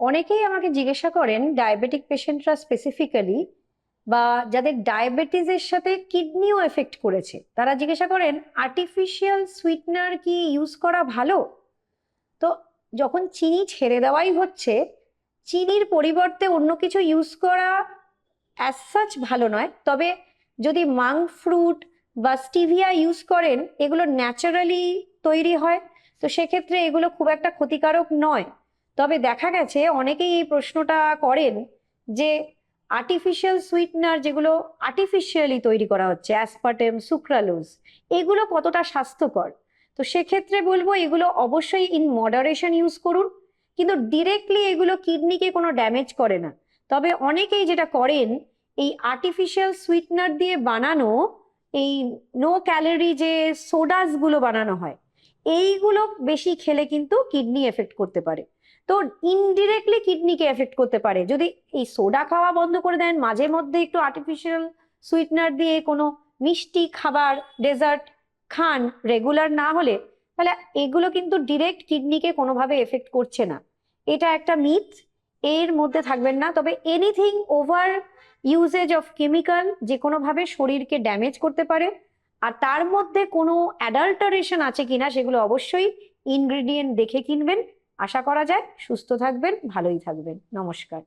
অনেকেই আমাকে জিজ্ঞাসা করেন, ডায়াবেটিক পেশেন্টরা স্পেসিফিক্যালি, বা যাদের ডায়াবেটিসের সাথে কিডনিও এফেক্ট করেছে, তারা জিজ্ঞাসা করেন আর্টিফিশিয়াল সুইটনার কি ইউজ করা ভালো। তো যখন চিনি ছেড়ে দেওয়াই হচ্ছে, চিনির পরিবর্তে অন্য কিছু ইউজ করা অ্যাজ সাচ ভালো নয়। তবে যদি মাঙ্ক ফ্রুট বা স্টিভিয়া ইউজ করেন, এগুলো ন্যাচারালি তৈরি হয়, তো সেক্ষেত্রে এগুলো খুব একটা ক্ষতিকারক নয়। তবে দেখা গেছে অনেকেই এই প্রশ্নটা করেন যে আর্টিফিশিয়াল সুইটনার যেগুলো আর্টিফিশিয়ালি তৈরি করা হচ্ছে, অ্যাসপার্টেম, সুক্রালোজ, এগুলো কতটা স্বাস্থ্যকর। তো সেক্ষেত্রে বলবো এগুলো অবশ্যই ইন মডারেশন ইউজ করুন, কিন্তু ডিরেক্টলি এগুলো কিডনিকে কোনো ড্যামেজ করে না। তবে অনেকেই যেটা করেন, এই আর্টিফিশিয়াল সুইটনার দিয়ে বানানো এই নো ক্যালোরি যে সোডাস গুলো বানানো হয়, এইগুলো বেশি খেলে কিন্তু কিডনি এফেক্ট করতে পারে। তো ইনডিরেক্টলি কিডনিকে এফেক্ট করতে পারে। যদি এই সোডা খাওয়া বন্ধ করে দেন, মাঝে মধ্যে একটু আর্টিফিশিয়াল সুইটনার দিয়ে কোনো মিষ্টি খাবার, ডেজার্ট খান রেগুলার না হলে, তাহলে এগুলো কিন্তু ডিরেক্ট কিডনিকে কোনোভাবে এফেক্ট করছে না। এটা একটা মিথ, এর মধ্যে থাকবেন না। তবে anything over uses of chemical যে কোনোভাবে শরীরকে ড্যামেজ করতে পারে, আর তার মধ্যে কোনো অ্যাডাল্টারেশন আছে কিনা সেগুলো অবশ্যই ইনগ্রেডিয়েন্ট দেখে কিনবেন। আশা করা যায় সুস্থ থাকবেন, ভালোই থাকবেন। নমস্কার।